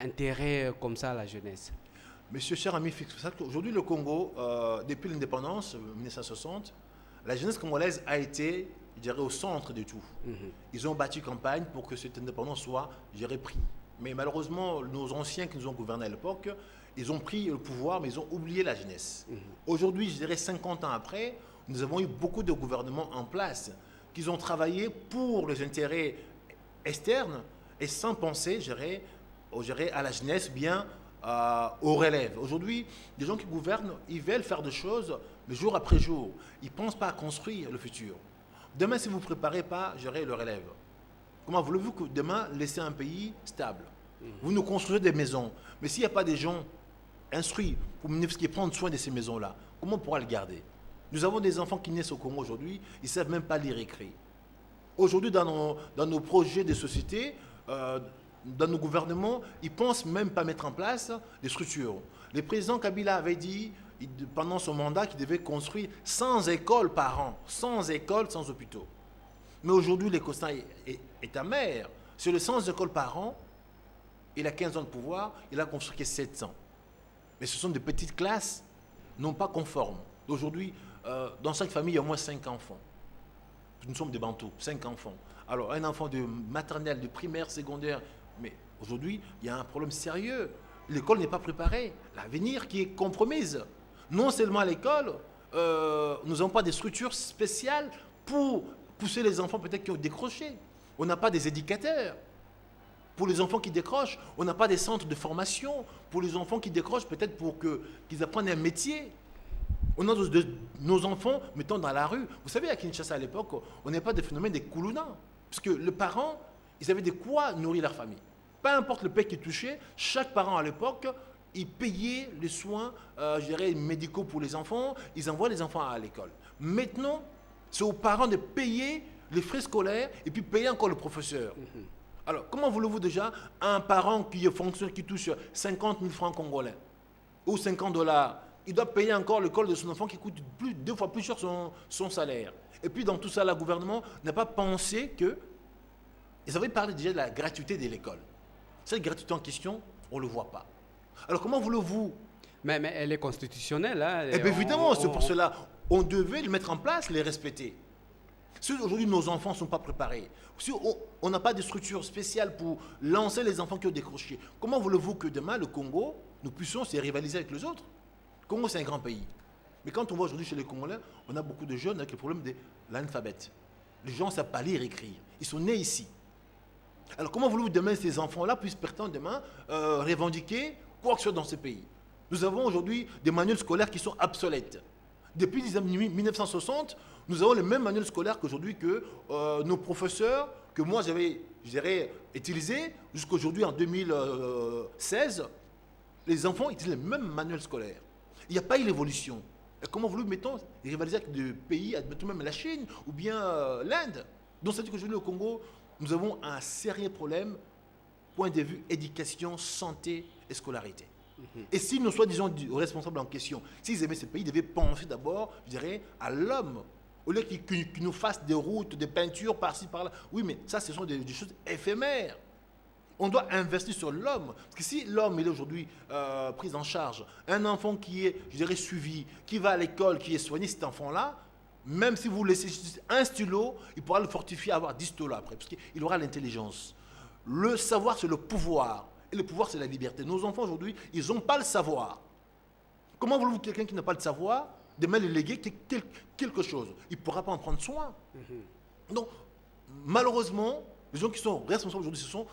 intérêt comme ça à la jeunesse? Monsieur cher ami, fixe ça qu'aujourd'hui le Congo, depuis l'indépendance, 1960, la jeunesse congolaise a été, je dirais, au centre de tout. Ils ont battu campagne pour que cette indépendance soit, je dirais, prise. Mais malheureusement, nos anciens qui nous ont gouvernés à l'époque, ils ont pris le pouvoir, mais ils ont oublié la jeunesse. Aujourd'hui, je dirais 50 ans après, nous avons eu beaucoup de gouvernements en place qui ont travaillé pour les intérêts externes et sans penser, je dirais, à la jeunesse, bien aux relèves. Aujourd'hui, les gens qui gouvernent, ils veulent faire des choses le jour après jour. Ils ne pensent pas à construire le futur. Demain, si vous ne préparez pas, j'aurai le relève. Comment voulez-vous que demain laisser un pays stable? Vous nous construisez des maisons, mais s'il n'y a pas des gens instruits pour prendre soin de ces maisons-là, comment on pourra le garder? Nous avons des enfants qui naissent au Congo aujourd'hui, ils ne savent même pas lire et écrire. Aujourd'hui, dans nos projets de société, dans nos gouvernements, ils ne pensent même pas mettre en place des structures. Le président Kabila avait dit, pendant son mandat, qu'il devait construire 100 écoles par an, 100 écoles, sans hôpitaux. Mais aujourd'hui, le constat est amer. Sur les 100 écoles par an, il a 15 ans de pouvoir, il a construit que 700. Mais ce sont des petites classes, non pas conformes. Aujourd'hui, dans chaque famille, il y a au moins 5 enfants. Nous sommes des Bantous, 5 enfants. Alors, un enfant de maternelle, de primaire, secondaire, mais aujourd'hui, il y a un problème sérieux. L'école n'est pas préparée. L'avenir qui est compromise. Non seulement à l'école, nous n'avons pas des structures spéciales pour pousser les enfants peut-être qui ont décroché. On n'a pas des éducateurs pour les enfants qui décrochent. On n'a pas des centres de formation pour les enfants qui décrochent, peut-être pour qu'ils apprennent un métier. On a nos enfants mettant dans la rue. Vous savez, à Kinshasa à l'époque, on n'avait pas de phénomène des koulouna. Parce que les parents, ils avaient de quoi nourrir leur famille. Peu importe le pays qui touchait, chaque parent à l'époque, il payait les soins je dirais, médicaux pour les enfants, ils envoient les enfants à l'école. Maintenant, c'est aux parents de payer les frais scolaires et puis payer encore le professeur. Alors, comment voulez-vous déjà un parent qui fonctionne, qui touche 50 000 francs congolais ou 50 dollars, il doit payer encore l'école de son enfant qui coûte 2 fois plus cher son salaire. Et puis dans tout ça, le gouvernement n'a pas pensé que... Ils avaient parlé déjà de la gratuité de l'école. Cette gratuité en question, on ne le voit pas. Alors comment voulez-vous... Mais elle est constitutionnelle. Hein, Eh bien évidemment, c'est pour cela on devait le mettre en place, les respecter. Si aujourd'hui nos enfants ne sont pas préparés, si on n'a pas de structure spéciale pour lancer les enfants qui ont décroché, comment voulez-vous que demain, le Congo, nous puissions se rivaliser avec les autres? Le Congo, c'est un grand pays. Mais quand on voit aujourd'hui chez les Congolais, on a beaucoup de jeunes avec le problème de l'alphabet. Les gens ne savent pas lire et écrire. Ils sont nés ici. Alors comment voulez-vous demain ces enfants-là puissent prétendre demain revendiquer quoi que ce soit dans ce pays? Nous avons aujourd'hui des manuels scolaires qui sont obsolètes. Depuis 1960, nous avons les mêmes manuels scolaires qu'aujourd'hui que nos professeurs, que moi j'avais, je dirais, utilisés jusqu'aujourd'hui en 2016. Les enfants utilisent les mêmes manuels scolaires. Il n'y a pas eu l'évolution. Et comment voulez-vous, mettons, rivaliser avec des pays, admettons même la Chine ou bien l'Inde? Donc ça veut dire qu'aujourd'hui au Congo, nous avons un sérieux problème, point de vue éducation, santé et scolarité. Et si nous soi-disant responsables en question, s'ils aimaient ce pays, ils devaient penser d'abord, je dirais, à l'homme. Au lieu qu'ils nous fassent des routes, des peintures par-ci, par-là. Oui, mais ça, ce sont des choses éphémères. On doit investir sur l'homme. Parce que si l'homme est aujourd'hui pris en charge, un enfant qui est, je dirais, suivi, qui va à l'école, qui est soigné, cet enfant-là, même si vous laissez un stylo, il pourra le fortifier, avoir 10 stylos après, parce qu'il aura l'intelligence. Le savoir, c'est le pouvoir. Et le pouvoir, c'est la liberté. Nos enfants, aujourd'hui, ils n'ont pas le savoir. Comment voulez-vous quelqu'un qui n'a pas le savoir, demain le léguer quelque chose? Il ne pourra pas en prendre soin. Donc, malheureusement, les gens qui sont responsables aujourd'hui, ce sont